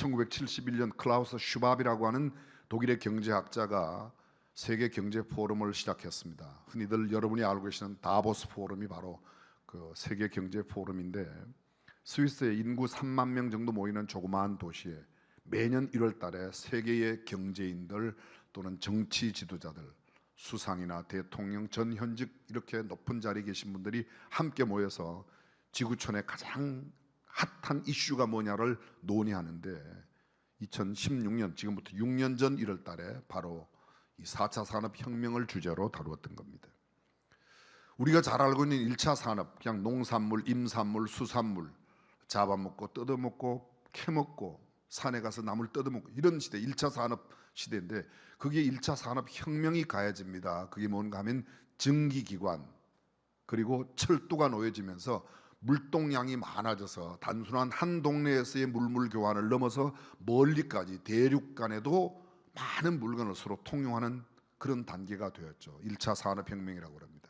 1971년 클라우스 슈밥이라고 하는 독일의 경제학자가 세계 경제 포럼을 시작했습니다. 흔히들 여러분이 알고 계시는 다보스 포럼이 바로 그 세계 경제 포럼인데, 스위스의 인구 3만 명 정도 모이는 조그마한 도시에 매년 1월 달에 세계의 경제인들 또는 정치 지도자들, 수상이나 대통령, 전현직 이렇게 높은 자리에 계신 분들이 함께 모여서 지구촌의 가장 핫한 이슈가 뭐냐를 논의하는데, 2016년 지금부터 6년 전 1월 달에 바로 이 4차 산업혁명을 주제로 다루었던 겁니다. 우리가 잘 알고 있는 1차 산업, 그냥 농산물, 임산물, 수산물 잡아먹고 뜯어먹고 캐먹고 산에 가서 나물 뜯어먹고 이런 시대, 1차 산업 시대인데, 그게 1차 산업혁명이 가해집니다. 그게 뭔가 하면 전기기관 그리고 철도가 놓여지면서 물동량이 많아져서 단순한 한 동네에서의 물물 교환을 넘어서 멀리까지 대륙 간에도 많은 물건을 서로 통용하는 그런 단계가 되었죠. 1차 산업혁명이라고 합니다.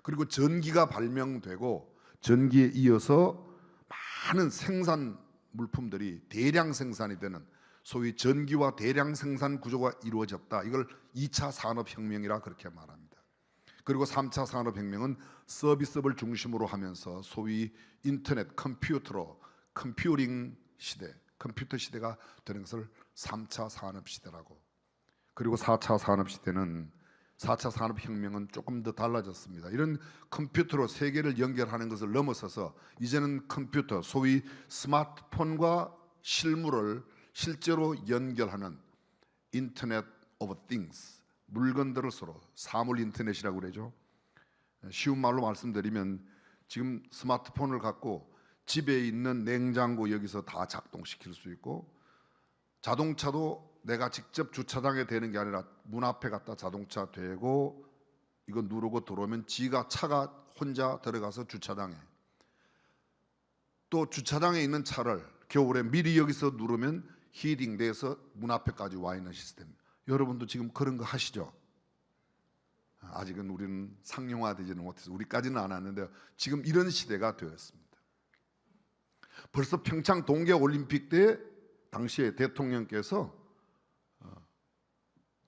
그리고 전기가 발명되고 전기에 이어서 많은 생산 물품들이 대량 생산이 되는 소위 전기와 대량 생산 구조가 이루어졌다. 이걸 2차 산업혁명이라 그렇게 말합니다. 그리고 3차 산업혁명은 서비스업을 중심으로 하면서 소위 인터넷, 컴퓨터로 컴퓨팅 시대, 컴퓨터 시대가 되는 것을 3차 산업시대라고. 그리고 4차 산업시대는 4차 산업혁명은 조금 더 달라졌습니다. 이런 컴퓨터로 세계를 연결하는 것을 넘어서서 이제는 컴퓨터, 소위 스마트폰과 실물을 실제로 연결하는 인터넷 오브 띵스, 물건들을 서로 사물 인터넷이라고 그러죠. 쉬운 말로 말씀드리면 지금 스마트폰을 갖고 집에 있는 냉장고 여기서 다 작동시킬 수 있고, 자동차도 내가 직접 주차장에 대는 게 아니라 문 앞에 갖다 자동차 대고 이거 누르고 들어오면 지가 차가 혼자 들어가서 주차장에, 또 주차장에 있는 차를 겨울에 미리 여기서 누르면 히팅돼서 문 앞에까지 와 있는 시스템. 여러분도 지금 그런 거 하시죠? 아직은 우리는 상용화되지는 못해서 우리까지는 안 하는데 지금 이런 시대가 되었습니다. 벌써 평창 동계올림픽 때 당시에 대통령께서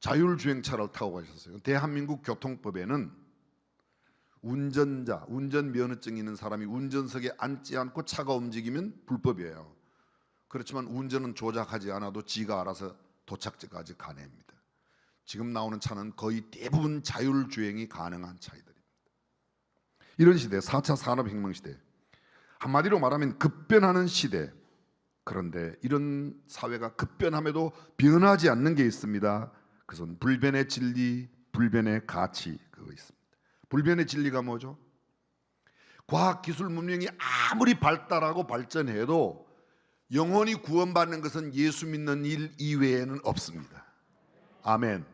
자율주행차를 타고 가셨어요. 대한민국 교통법에는 운전자, 운전면허증 있는 사람이 운전석에 앉지 않고 차가 움직이면 불법이에요. 그렇지만 운전은 조작하지 않아도 지가 알아서 도착지까지 가냅니다. 지금 나오는 차는 거의 대부분 자율주행이 가능한 차이들입니다. 이런 시대, 4차 산업혁명 시대, 한마디로 말하면 급변하는 시대. 그런데 이런 사회가 급변함에도 변하지 않는 게 있습니다. 그것은 불변의 진리, 불변의 가치, 그거 있습니다. 불변의 진리가 뭐죠? 과학, 기술, 문명이 아무리 발달하고 발전해도 영원히 구원받는 것은 예수 믿는 일 이외에는 없습니다. 아멘.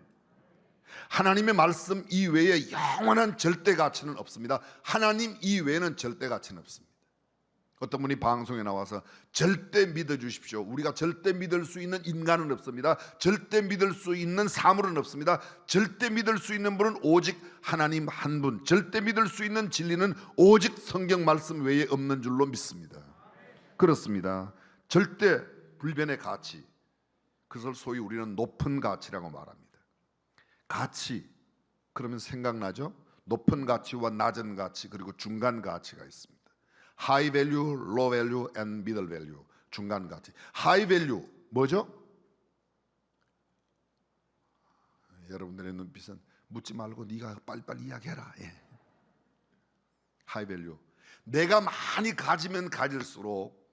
하나님의 말씀 이외에 영원한 절대 가치는 없습니다. 하나님 이외에는 절대 가치는 없습니다. 어떤 분이 방송에 나와서 절대 믿어주십시오. 우리가 절대 믿을 수 있는 인간은 없습니다. 절대 믿을 수 있는 사물은 없습니다. 절대 믿을 수 있는 분은 오직 하나님 한 분. 절대 믿을 수 있는 진리는 오직 성경 말씀 외에 없는 줄로 믿습니다. 그렇습니다. 절대 불변의 가치, 그것을 소위 우리는 높은 가치라고 말합니다. 가치, 그러면 생각나죠? 높은 가치와 낮은 가치, 그리고 중간 가치가 있습니다. High value, low value, and middle value. 중간 가치. High value 뭐죠? 여러분들의 눈빛은 묻지 말고 네가 빨리빨리 이야기해라. 예. High value. 내가 많이 가지면 가질수록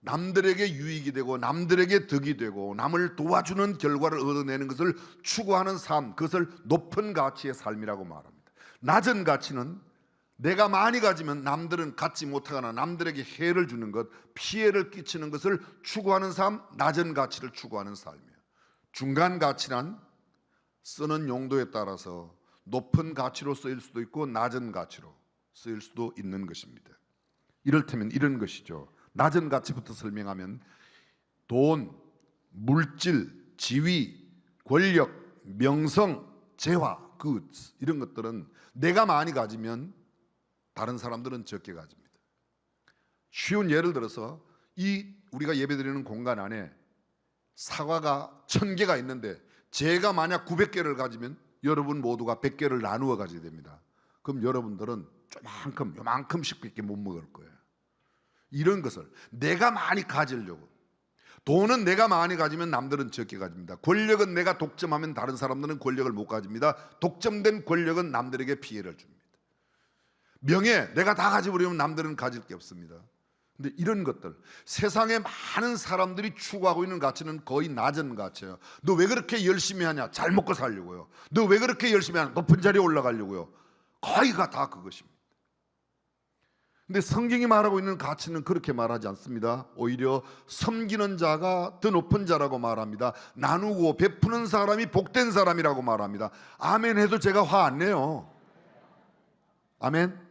남들에게 유익이 되고 남들에게 덕이 되고 남을 도와주는 결과를 얻어내는 것을 추구하는 삶, 그것을 높은 가치의 삶이라고 말합니다. 낮은 가치는 내가 많이 가지면 남들은 갖지 못하거나 남들에게 해를 주는 것, 피해를 끼치는 것을 추구하는 삶, 낮은 가치를 추구하는 삶이에요. 중간 가치란 쓰는 용도에 따라서 높은 가치로 쓰일 수도 있고 낮은 가치로 쓰일 수도 있는 것입니다. 이를테면 이런 것이죠. 낮은 가치부터 설명하면 돈, 물질, 지위, 권력, 명성, 재화, 이런 것들은 내가 많이 가지면 다른 사람들은 적게 가집니다. 쉬운 예를 들어서 이 우리가 예배드리는 공간 안에 사과가 1000개가 있는데 제가 만약 900개를 가지면 여러분 모두가 100개를 나누어 가지게 됩니다. 그럼 여러분들은 요만큼씩밖에 못 먹을 거예요. 이런 것을 내가 많이 가지려고, 돈은 내가 많이 가지면 남들은 적게 가집니다. 권력은 내가 독점하면 다른 사람들은 권력을 못 가집니다. 독점된 권력은 남들에게 피해를 줍니다. 명예, 내가 다 가져버리면 남들은 가질 게 없습니다. 근데 이런 것들, 세상에 많은 사람들이 추구하고 있는 가치는 거의 낮은 가치예요. 너 왜 그렇게 열심히 하냐? 잘 먹고 살려고요. 너 왜 그렇게 열심히 하냐? 높은 자리에 올라가려고요. 거의가 다 그것입니다. 근데 성경이 말하고 있는 가치는 그렇게 말하지 않습니다. 오히려 섬기는 자가 더 높은 자라고 말합니다. 나누고 베푸는 사람이 복된 사람이라고 말합니다. 아멘 해도 제가 화 안 내요. 아멘.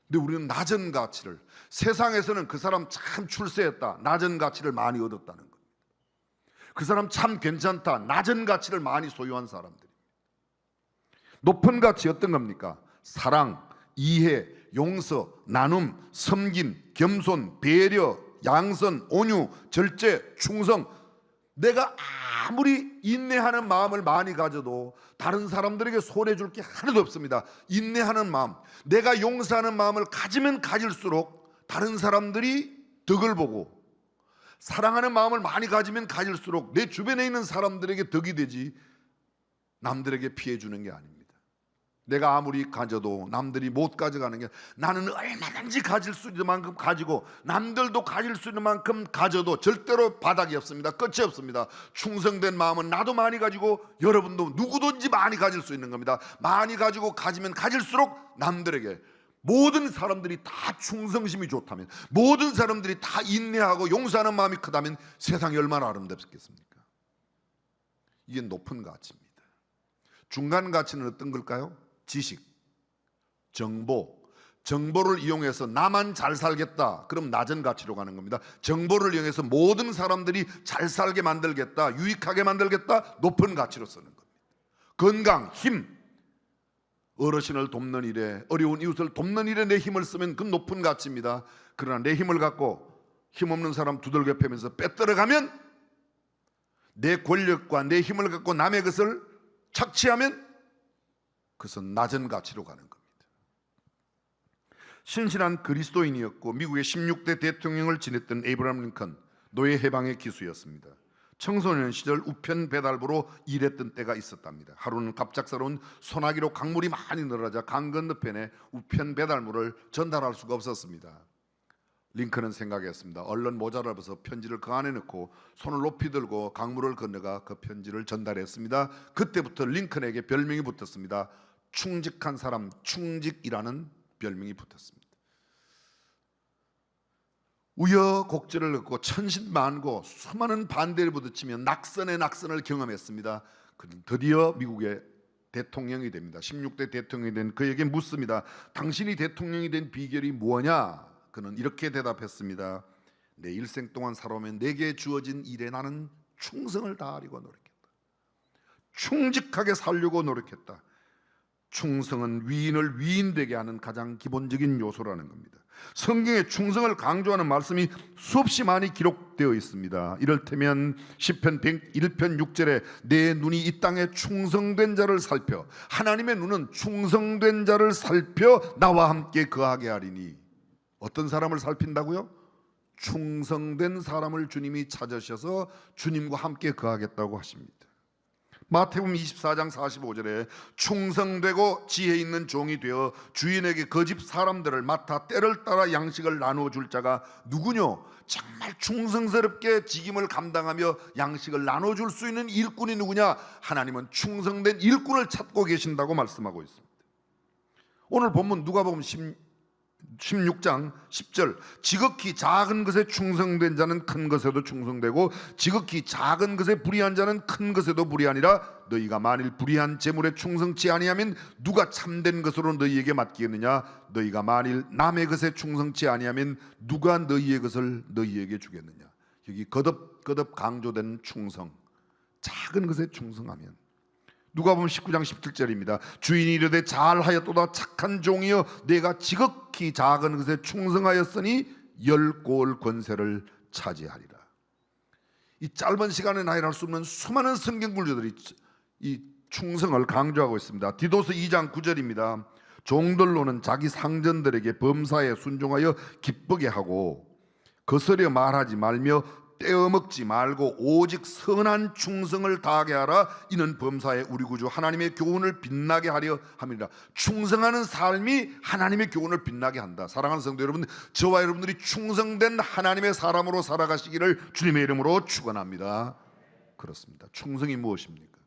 근데 우리는 낮은 가치를, 세상에서는 그 사람 참 출세했다, 낮은 가치를 많이 얻었다는 겁니다. 그 사람 참 괜찮다, 낮은 가치를 많이 소유한 사람들입니다. 높은 가치 어떤 겁니까? 사랑, 이해, 용서, 나눔, 섬김, 겸손, 배려, 양선, 온유, 절제, 충성. 내가 아무리 인내하는 마음을 많이 가져도 다른 사람들에게 손해줄 게 하나도 없습니다. 인내하는 마음, 내가 용서하는 마음을 가지면 가질수록 다른 사람들이 덕을 보고, 사랑하는 마음을 많이 가지면 가질수록 내 주변에 있는 사람들에게 덕이 되지 남들에게 피해 주는 게 아닙니다. 내가 아무리 가져도 남들이 못 가져가는 게, 나는 얼마든지 가질 수 있는 만큼 가지고 남들도 가질 수 있는 만큼 가져도 절대로 바닥이 없습니다. 끝이 없습니다. 충성된 마음은 나도 많이 가지고 여러분도 누구든지 많이 가질 수 있는 겁니다. 많이 가지고 가지면 가질수록 남들에게, 모든 사람들이 다 충성심이 좋다면, 모든 사람들이 다 인내하고 용서하는 마음이 크다면 세상이 얼마나 아름답겠습니까? 이게 높은 가치입니다. 중간 가치는 어떤 걸까요? 지식, 정보를 이용해서 나만 잘 살겠다, 그럼 낮은 가치로 가는 겁니다. 정보를 이용해서 모든 사람들이 잘 살게 만들겠다, 유익하게 만들겠다, 높은 가치로 쓰는 겁니다. 건강, 힘, 어르신을 돕는 일에, 어려운 이웃을 돕는 일에 내 힘을 쓰면 그건 높은 가치입니다. 그러나 내 힘을 갖고 힘없는 사람 두들겨 패면서 빼들어가면, 내 권력과 내 힘을 갖고 남의 것을 착취하면 그것은 낮은 가치로 가는 겁니다. 신실한 그리스도인이었고 미국의 16대 대통령을 지냈던 에이브라함 링컨, 노예 해방의 기수였습니다. 청소년 시절 우편 배달부로 일했던 때가 있었답니다. 하루는 갑작스러운 소나기로 강물이 많이 늘어나자 강 건너편에 우편 배달물을 전달할 수가 없었습니다. 링컨은 생각했습니다. 얼른 모자를 벗어 편지를 그 안에 넣고 손을 높이 들고 강물을 건너가 그 편지를 전달했습니다. 그때부터 링컨에게 별명이 붙었습니다. 충직한 사람, 충직이라는 별명이 붙었습니다. 우여곡절을 겪고 천신만고 수많은 반대를 부딪히며 낙선을 경험했습니다. 그는 드디어 미국의 대통령이 됩니다. 16대 대통령이 된 그에게 묻습니다. 당신이 대통령이 된 비결이 뭐냐? 그는 이렇게 대답했습니다. 내 일생 동안 살아오면 내게 주어진 일에 나는 충성을 다하려고 노력했다. 충직하게 살려고 노력했다. 충성은 위인을 위인되게 하는 가장 기본적인 요소라는 겁니다. 성경에 충성을 강조하는 말씀이 수없이 많이 기록되어 있습니다. 이를테면 시편 101편 6절에 내 눈이 이 땅에 충성된 자를 살펴, 하나님의 눈은 충성된 자를 살펴 나와 함께 거하게 하리니. 어떤 사람을 살핀다고요? 충성된 사람을 주님이 찾으셔서 주님과 함께 거하겠다고 하십니다. 마태복음 24장 45절에 충성되고 지혜 있는 종이 되어 주인에게 그 집 사람들을 맡아 때를 따라 양식을 나누어 줄 자가 누구뇨? 정말 충성스럽게 직임을 감당하며 양식을 나눠 줄 수 있는 일꾼이 누구냐? 하나님은 충성된 일꾼을 찾고 계신다고 말씀하고 있습니다. 오늘 본문 누가복음 16장 10절, 지극히 작은 것에 충성된 자는 큰 것에도 충성되고 지극히 작은 것에 불의한 자는 큰 것에도 불의하니라. 너희가 만일 불의한 재물에 충성치 아니하면 누가 참된 것으로 너희에게 맡기겠느냐? 너희가 만일 남의 것에 충성치 아니하면 누가 너희의 것을 너희에게 주겠느냐? 여기 거듭 강조된 충성, 작은 것에 충성하면. 누가복음 19장 17절입니다. 주인이 이르되 잘하였도다 착한 종이여, 내가 지극히 작은 것에 충성하였으니 열골 권세를 차지하리라. 이 짧은 시간에 나열할 수 없는 수많은 성경 구절들이 이 충성을 강조하고 있습니다. 디도서 2장 9절입니다. 종들로는 자기 상전들에게 범사에 순종하여 기쁘게 하고 거스려 말하지 말며 떼어먹지 말고 오직 선한 충성을 다하게 하라. 이는 범사에 우리 구주 하나님의 교훈을 빛나게 하려 함이라. 충성하는 삶이 하나님의 교훈을 빛나게 한다. 사랑하는 성도 여러분, 저와 여러분들이 충성된 하나님의 사람으로 살아가시기를 주님의 이름으로 축원합니다. 그렇습니다. 충성이 무엇입니까?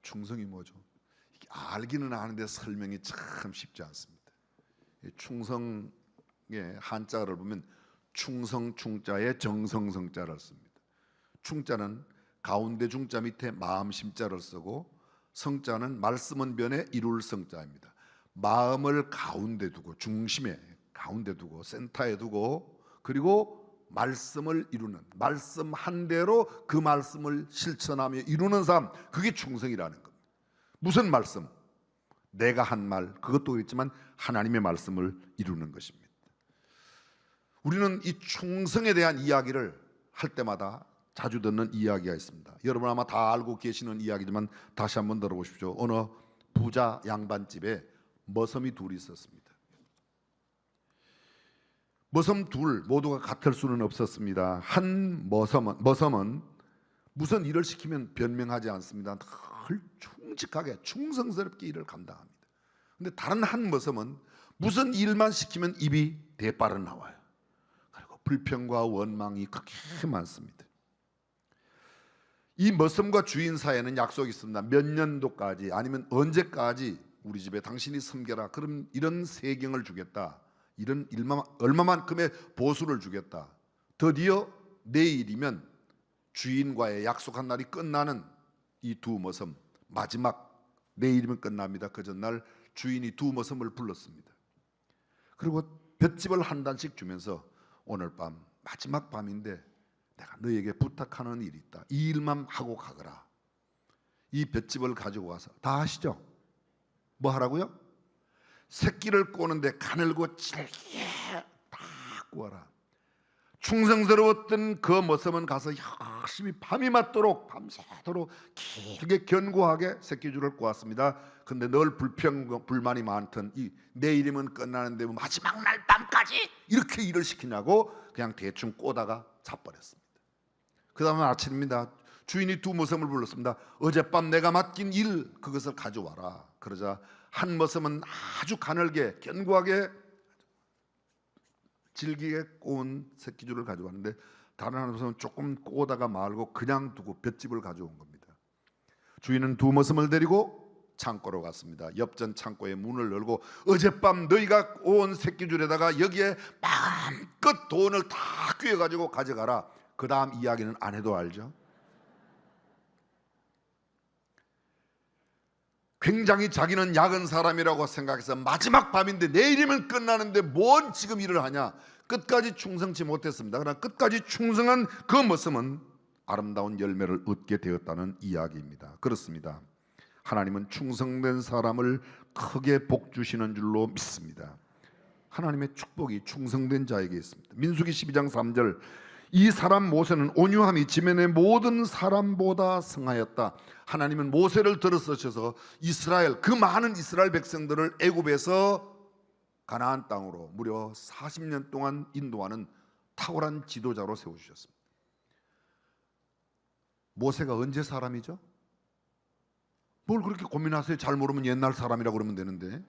충성이 뭐죠? 알기는 아는데 설명이 참 쉽지 않습니다. 충성의 한자를 보면 충성 충자에 정성성자를 씁니다. 충자는 가운데 중자 밑에 마음 심자를 쓰고, 성자는 말씀은 변에 이룰 성자입니다. 마음을 가운데 두고, 중심에 가운데 두고, 센터에 두고, 그리고 말씀을 이루는, 말씀 한 대로 그 말씀을 실천하며 이루는 삶, 그게 충성이라는 겁니다. 무슨 말씀? 내가 한 말, 그것도 있지만 하나님의 말씀을 이루는 것입니다. 우리는 이 충성에 대한 이야기를 할 때마다 자주 듣는 이야기가 있습니다. 여러분 아마 다 알고 계시는 이야기지만 다시 한번 들어보십시오. 어느 부자 양반집에 머슴이 둘이 있었습니다. 머슴 둘 모두가 같을 수는 없었습니다. 한 머슴은 무슨 일을 시키면 변명하지 않습니다. 늘 충직하게 충성스럽게 일을 감당합니다. 그런데 다른 한 머슴은 무슨 일만 시키면 입이 대빠르 나와요. 그리고 불평과 원망이 그렇게 많습니다. 이 머슴과 주인 사이에는 약속이 있습니다. 몇 년도까지, 아니면 언제까지 우리 집에 당신이 섬겨라. 그럼 이런 세경을 주겠다. 이런 얼마만큼의 보수를 주겠다. 드디어 내일이면 주인과의 약속한 날이 끝나는 이 두 머슴, 마지막 내일이면 끝납니다. 그 전날 주인이 두 머슴을 불렀습니다. 그리고 볏짚을 한 단씩 주면서 오늘 밤 마지막 밤인데 내가 너에게 부탁하는 일이 있다. 이 일만 하고 가거라. 이 볏짚을 가지고 와서, 다 아시죠? 뭐 하라고요? 새끼를 꼬는데 가늘고 질게 다 꼬아라. 충성스러웠던 그 머슴은 가서 열심히 밤이 맞도록 밤새도록 길게 견고하게 새끼줄을 꼬았습니다. 근데 늘 불만이 많던 이 내일이면 끝나는데 마지막 날 밤까지 이렇게 일을 시키냐고 그냥 대충 꼬다가 자버렸습니다. 그 다음에 아침입니다. 주인이 두 머슴을 불렀습니다. 어젯밤 내가 맡긴 일, 그것을 가져와라. 그러자 한 머슴은 아주 가늘게 견고하게 질기게 꼬은 새끼줄을 가져왔는데, 다른 한 머슴은 조금 꼬다가 말고 그냥 두고 볏짚을 가져온 겁니다. 주인은 두 머슴을 데리고 창고로 갔습니다. 엽전 창고의 문을 열고 어젯밤 너희가 꼬은 새끼줄에다가 여기에 마음껏 돈을 다 꿰가지고 가져가라. 그 다음 이야기는 안 해도 알죠? 굉장히 자기는 약은 사람이라고 생각해서 마지막 밤인데 내일이면 끝나는데 뭔 지금 일을 하냐, 끝까지 충성치 못했습니다. 그러나 끝까지 충성한 그 모습은 아름다운 열매를 얻게 되었다는 이야기입니다. 그렇습니다. 하나님은 충성된 사람을 크게 복 주시는 줄로 믿습니다. 하나님의 축복이 충성된 자에게 있습니다. 민수기 12장 3절, 이 사람 모세는 온유함이 지면의 모든 사람보다 성하였다. 하나님은 모세를 들어서셔서 이스라엘, 그 많은 이스라엘 백성들을 애굽에서 가나안 땅으로 무려 40년 동안 인도하는 탁월한 지도자로 세워주셨습니다. 모세가 언제 사람이죠? 뭘 그렇게 고민하세요? 잘 모르면 옛날 사람이라고 그러면 되는데,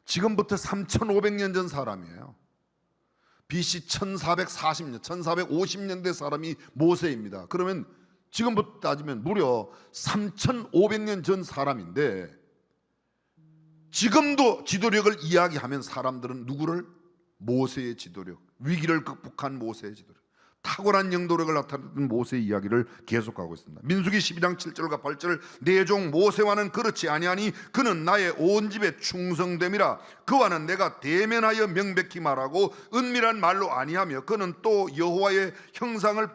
지금부터 3,500년 전 사람이에요. BC 1440년, 1450년대 사람이 모세입니다. 그러면 지금부터 따지면 무려 3,500년 전 사람인데, 지금도 지도력을 이야기하면 사람들은 누구를? 모세의 지도력, 위기를 극복한 모세의 지도력, 탁월한 영도력을 나타내는 모세의 이야기를 계속하고 있습니다. 민수기 12장 7절과 8절, 내 종 모세와는 그렇지 아니하니 그는 나의 온 집에 충성됨이라. 그와는 내가 대면하여 명백히 말하고 은밀한 말로 아니하며 그는 또 여호와의 형상을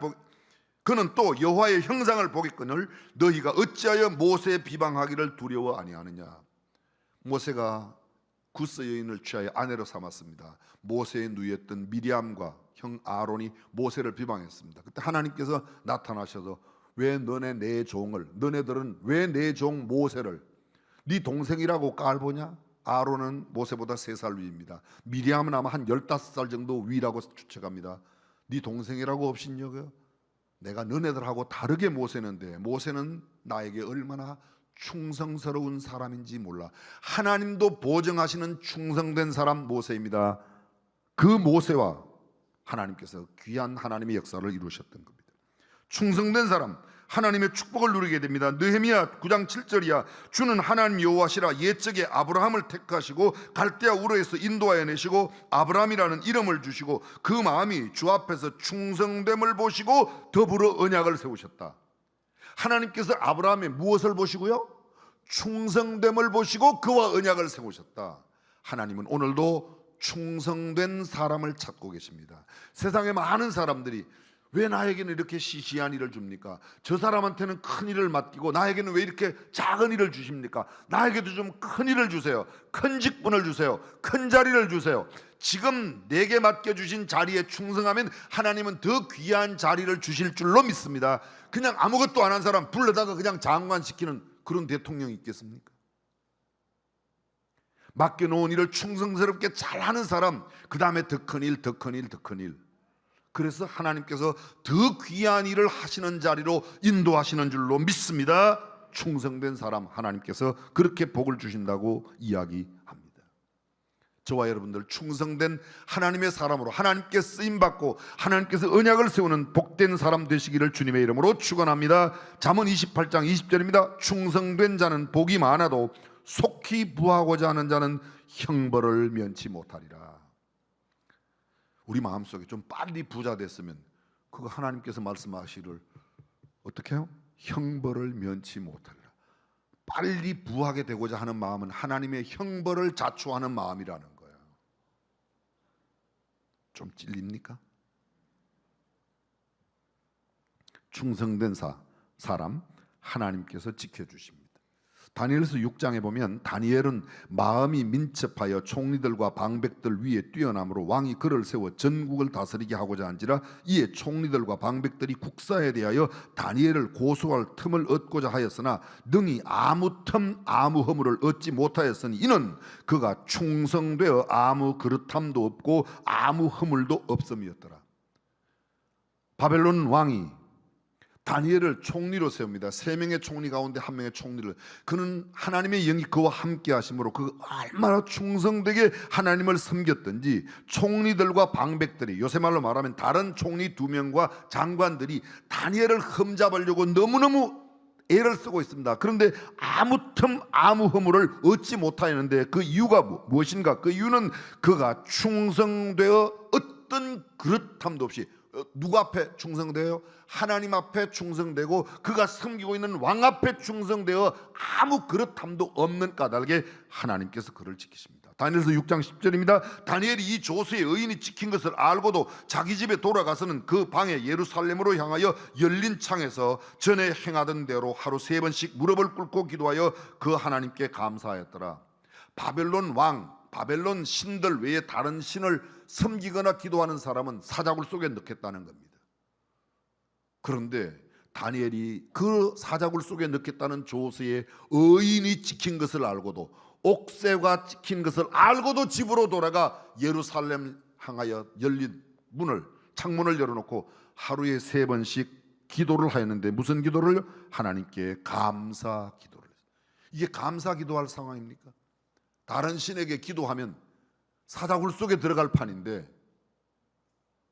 보겠거늘 너희가 어찌하여 모세의 비방하기를 두려워 아니하느냐. 모세가 구스 여인을 취하여 아내로 삼았습니다. 모세의 누이였던 미리암과 형 아론이 모세를 비방했습니다. 그때 하나님께서 나타나셔서 왜 내 종을, 너네들은 왜 내 종 모세를 네 동생이라고 깔보냐? 아론은 모세보다 3살 위입니다. 미리암은 아마 한 15살 정도 위라고 추측합니다. 네 동생이라고 업신여겨? 내가 너네들하고 다르게 모세는데, 모세는 나에게 얼마나 충성스러운 사람인지 몰라. 하나님도 보증하시는 충성된 사람 모세입니다. 그 모세와 하나님께서 귀한 하나님의 역사를 이루셨던 겁니다. 충성된 사람, 하나님의 축복을 누리게 됩니다. 느헤미야 9장 7절이야. 주는 하나님 여호와시라. 옛적에 아브라함을 택하시고 갈대아 우르에서 인도하여 내시고 아브라함이라는 이름을 주시고 그 마음이 주 앞에서 충성됨을 보시고 더불어 언약을 세우셨다. 하나님께서 아브라함의 무엇을 보시고요? 충성됨을 보시고 그와 언약을 세우셨다. 하나님은 오늘도 충성된 사람을 찾고 계십니다. 세상에 많은 사람들이 왜 나에게는 이렇게 시시한 일을 줍니까? 저 사람한테는 큰 일을 맡기고 나에게는 왜 이렇게 작은 일을 주십니까? 나에게도 좀 큰 일을 주세요. 큰 직분을 주세요. 큰 자리를 주세요. 지금 내게 맡겨주신 자리에 충성하면 하나님은 더 귀한 자리를 주실 줄로 믿습니다. 그냥 아무것도 안 한 사람 불러다가 그냥 장관시키는 그런 대통령이 있겠습니까? 맡겨놓은 일을 충성스럽게 잘하는 사람, 그 다음에 더 큰 일, 더 큰 일, 더 큰 일. 그래서 하나님께서 더 귀한 일을 하시는 자리로 인도하시는 줄로 믿습니다. 충성된 사람, 하나님께서 그렇게 복을 주신다고 이야기합니다. 저와 여러분들 충성된 하나님의 사람으로 하나님께 쓰임받고 하나님께서 언약을 세우는 복된 사람 되시기를 주님의 이름으로 축원합니다. 잠언 28장 20절입니다. 충성된 자는 복이 많아도 속히 부하고자 하는 자는 형벌을 면치 못하리라. 우리 마음속에 좀 빨리 부자 됐으면 그거 하나님께서 말씀하시기를 어떻게 해요? 형벌을 면치 못하리라. 빨리 부하게 되고자 하는 마음은 하나님의 형벌을 자초하는 마음이라는 거예요. 좀 찔립니까? 충성된 사람 하나님께서 지켜주십니다. 다니엘서 6장에 보면 다니엘은 마음이 민첩하여 총리들과 방백들 위에 뛰어남으로 왕이 그를 세워 전국을 다스리게 하고자 한지라 이에 총리들과 방백들이 국사에 대하여 다니엘을 고소할 틈을 얻고자 하였으나 능히 아무 틈 아무 허물을 얻지 못하였으니 이는 그가 충성되어 아무 그릇함도 없고 아무 허물도 없음이었더라. 바벨론 왕이 다니엘을 총리로 세웁니다. 3명의 총리 가운데 1명의 총리를. 그는 하나님의 영이 그와 함께 하심으로 그 얼마나 충성되게 하나님을 섬겼던지 총리들과 방백들이, 요새 말로 말하면 다른 총리 2명과 장관들이 다니엘을 흠잡으려고 너무너무 애를 쓰고 있습니다. 그런데 아무 틈 아무 허물을 얻지 못하였는데 그 이유가 무엇인가? 그 이유는 그가 충성되어 어떤 그릇함도 없이, 누구 앞에 충성되어? 하나님 앞에 충성되고 그가 섬기고 있는 왕 앞에 충성되어 아무 그릇함도 없는 까닭에 하나님께서 그를 지키십니다. 다니엘서 6장 10절입니다. 다니엘이 이 조수의 의인이 지킨 것을 알고도 자기 집에 돌아가서는 그 방에 예루살렘으로 향하여 열린 창에서 전에 행하던 대로 하루 3번씩 무릎을 꿇고 기도하여 그 하나님께 감사하였더라. 바벨론 왕, 바벨론 신들 외에 다른 신을 섬기거나 기도하는 사람은 사자굴 속에 넣겠다는 겁니다. 그런데 다니엘이 그 사자굴 속에 넣겠다는 조수의 의인이 지킨 것을 알고도, 옥새가 지킨 것을 알고도 집으로 돌아가 예루살렘 향하여 열린 창문을 열어놓고 하루에 3번씩 기도를 하였는데, 무슨 기도를? 하나님께 감사 기도를 했어요. 이게 감사 기도할 상황입니까? 다른 신에게 기도하면 사자굴 속에 들어갈 판인데,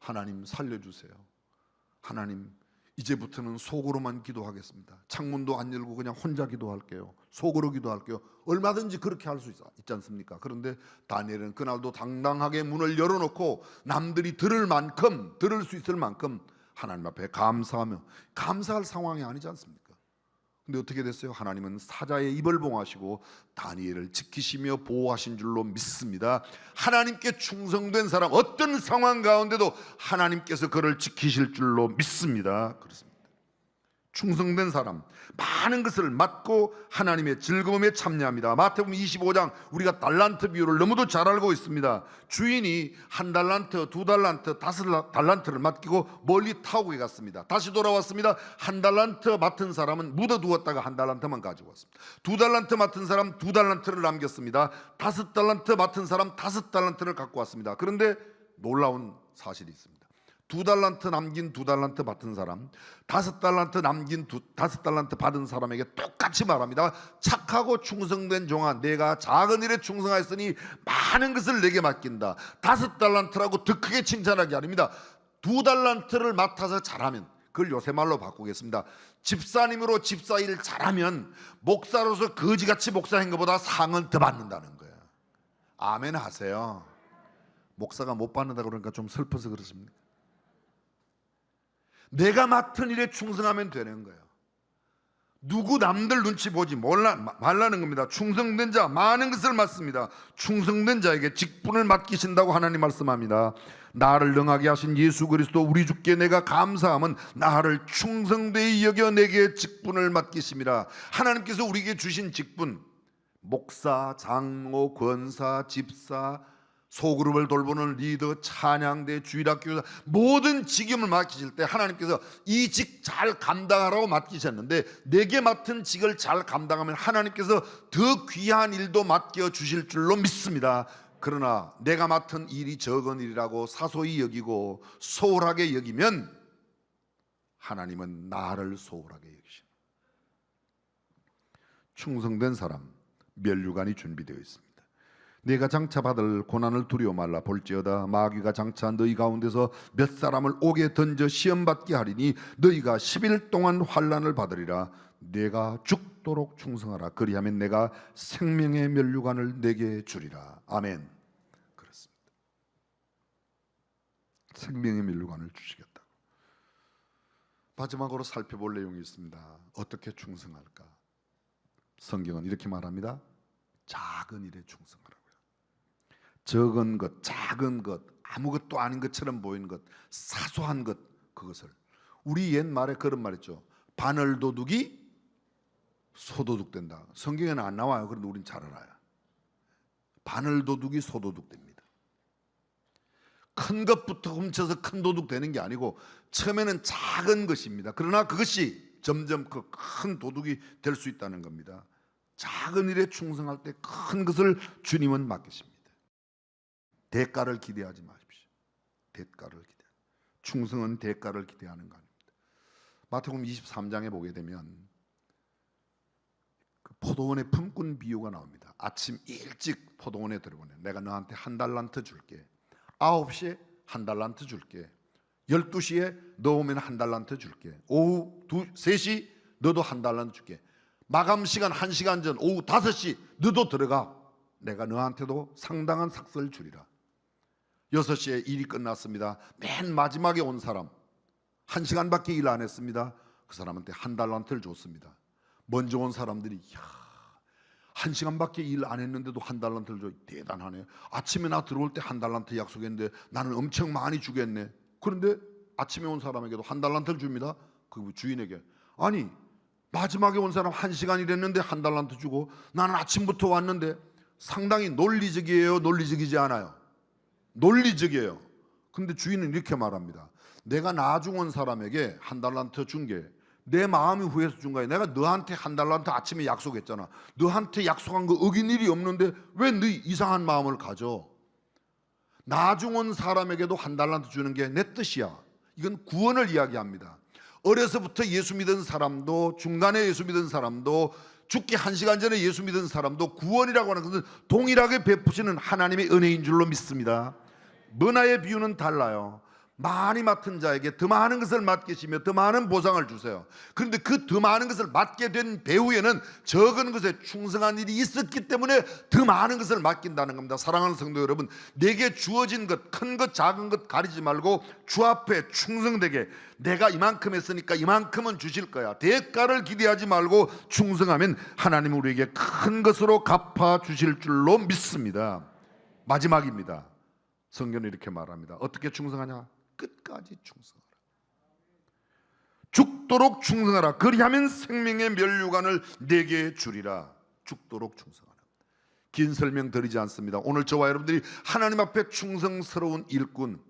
하나님 살려주세요. 하나님 이제부터는 속으로만 기도하겠습니다. 창문도 안 열고 그냥 혼자 기도할게요. 속으로 기도할게요. 얼마든지 그렇게 할 수 있지 않습니까? 그런데 다니엘은 그날도 당당하게 문을 열어놓고 남들이 들을 수 있을 만큼 하나님 앞에 감사하며, 감사할 상황이 아니지 않습니까? 근데 어떻게 됐어요? 하나님은 사자의 입을 봉하시고 다니엘을 지키시며 보호하신 줄로 믿습니다. 하나님께 충성된 사람, 어떤 상황 가운데도 하나님께서 그를 지키실 줄로 믿습니다. 그렇습니다. 충성된 사람, 많은 것을 맡고 하나님의 즐거움에 참여합니다. 마태복음 25장, 우리가 달란트 비유를 너무도 잘 알고 있습니다. 주인이 1달란트, 2달란트, 5달란트를 맡기고 멀리 타국에 갔습니다. 다시 돌아왔습니다. 1달란트 맡은 사람은 묻어두었다가 1달란트만 가지고 왔습니다. 2달란트 맡은 사람 2달란트를 남겼습니다. 5달란트 맡은 사람 5달란트를 갖고 왔습니다. 그런데 놀라운 사실이 있습니다. 2달란트 남긴 2달란트 받은 사람, 5달란트 남긴 5달란트 받은 사람에게 똑같이 말합니다. 착하고 충성된 종아, 내가 작은 일에 충성하였으니 많은 것을 내게 맡긴다. 5달란트라고 더 크게 칭찬하기 아닙니다. 2달란트를 맡아서 잘하면, 그걸 요새 말로 바꾸겠습니다. 집사님으로 집사 일 잘하면 목사로서 거지같이 목사한 것보다 상은 더 받는다는 거예요. 아멘 하세요. 목사가 못 받는다 그러니까 좀 슬퍼서 그렇습니다. 내가 맡은 일에 충성하면 되는 거예요. 누구 남들 눈치 보지 말라는 겁니다. 충성된 자 많은 것을 맡습니다. 충성된 자에게 직분을 맡기신다고 하나님 말씀합니다. 나를 능하게 하신 예수 그리스도 우리 주께 내가 감사함은 나를 충성되이 여겨 내게 직분을 맡기심이라. 하나님께서 우리에게 주신 직분, 목사, 장로, 권사, 집사, 소그룹을 돌보는 리더, 찬양대, 주일학교, 모든 직임을 맡기실 때 하나님께서 이 직 잘 감당하라고 맡기셨는데, 내게 맡은 직을 잘 감당하면 하나님께서 더 귀한 일도 맡겨 주실 줄로 믿습니다. 그러나 내가 맡은 일이 적은 일이라고 사소히 여기고 소홀하게 여기면 하나님은 나를 소홀하게 여기십니다. 충성된 사람, 면류관이 준비되어 있습니다. 내가 장차 받을 고난을 두려워 말라. 볼지어다 마귀가 장차 너희 가운데서 몇 사람을 옥에 던져 시험받게 하리니 너희가 10일 동안 환난을 받으리라. 내가 죽도록 충성하라. 그리하면 내가 생명의 면류관을 내게 주리라. 아멘. 그렇습니다. 생명의 면류관을 주시겠다고. 마지막으로 살펴볼 내용이 있습니다. 어떻게 충성할까? 성경은 이렇게 말합니다. 작은 일에 충성하라고요. 적은 것, 작은 것, 아무것도 아닌 것처럼 보이는 것, 사소한 것, 그것을, 우리 옛말에 그런 말 있죠. 바늘도둑이 소도둑 된다. 성경에는 안 나와요. 그런데 우린 잘 알아요. 바늘도둑이 소도둑 됩니다. 큰 것부터 훔쳐서 큰 도둑 되는 게 아니고 처음에는 작은 것입니다. 그러나 그것이 점점 그 큰 도둑이 될 수 있다는 겁니다. 작은 일에 충성할 때 큰 것을 주님은 맡기십니다. 대가를 기대하지 마십시오. 대가를 기대. 충성은 대가를 기대하는 거 아닙니다. 마태복음 23장에 보게 되면 그 포도원에 품꾼 비유가 나옵니다. 아침 일찍 포도원에 들어오네. 내가 너한테 1달란트 줄게. 9시에 1달란트 줄게. 12시에 너 오면 1달란트 줄게. 오후 3시 너도 1달란트 줄게. 마감 시간 1시간 전 오후 5시 너도 들어가. 내가 너한테도 상당한 삭슬을 주리라. 6시에 일이 끝났습니다. 맨 마지막에 온 사람 1시간밖에 일 안 했습니다. 그 사람한테 1달란트를 줬습니다. 먼저 온 사람들이 1시간밖에 일 안 했는데도 1달란트를 줘. 대단하네. 아침에 나 들어올 때 1달란트 약속했는데 나는 엄청 많이 주겠네. 그런데 아침에 온 사람에게도 1달란트를 줍니다. 그 주인에게. 아니 마지막에 온 사람 1시간 일했는데 1달란트 주고 나는 아침부터 왔는데. 상당히 논리적이에요? 논리적이지 않아요? 논리적이에요. 근데 주인은 이렇게 말합니다. 내가 나중 온 사람에게 1달란트 준 게 내 마음이 후해서 준 거야. 내가 너한테 1달란트 아침에 약속했잖아. 너한테 약속한 거 어긴 일이 없는데 왜 너 이상한 마음을 가져? 나중 온 사람에게도 1달란트 주는 게 내 뜻이야. 이건 구원을 이야기합니다. 어려서부터 예수 믿은 사람도, 중간에 예수 믿은 사람도, 죽기 1시간 전에 예수 믿은 사람도 구원이라고 하는 것은 동일하게 베푸시는 하나님의 은혜인 줄로 믿습니다. 문화의 비유는 달라요. 많이 맡은 자에게 더 많은 것을 맡기시며 더 많은 보상을 주세요. 그런데 그 더 많은 것을 맡게 된 배후에는 적은 것에 충성한 일이 있었기 때문에 더 많은 것을 맡긴다는 겁니다. 사랑하는 성도 여러분, 내게 주어진 것, 큰 것 작은 것 가리지 말고 주 앞에 충성되게, 내가 이만큼 했으니까 이만큼은 주실 거야, 대가를 기대하지 말고 충성하면 하나님 우리에게 큰 것으로 갚아 주실 줄로 믿습니다. 마지막입니다. 성경은 이렇게 말합니다. 어떻게 충성하냐? 끝까지 충성하라. 죽도록 충성하라. 그리하면 생명의 면류관을 내게 주리라. 죽도록 충성하라. 긴 설명 드리지 않습니다. 오늘 저와 여러분들이 하나님 앞에 충성스러운 일꾼,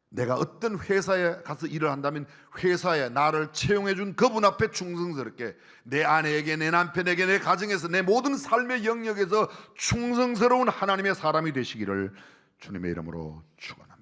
내가 어떤 회사에 가서 일을 한다면 회사에 나를 채용해 준 그분 앞에 충성스럽게, 내 아내에게, 내 남편에게, 내 가정에서, 내 모든 삶의 영역에서 충성스러운 하나님의 사람이 되시기를 주님의 이름으로 축원합니다.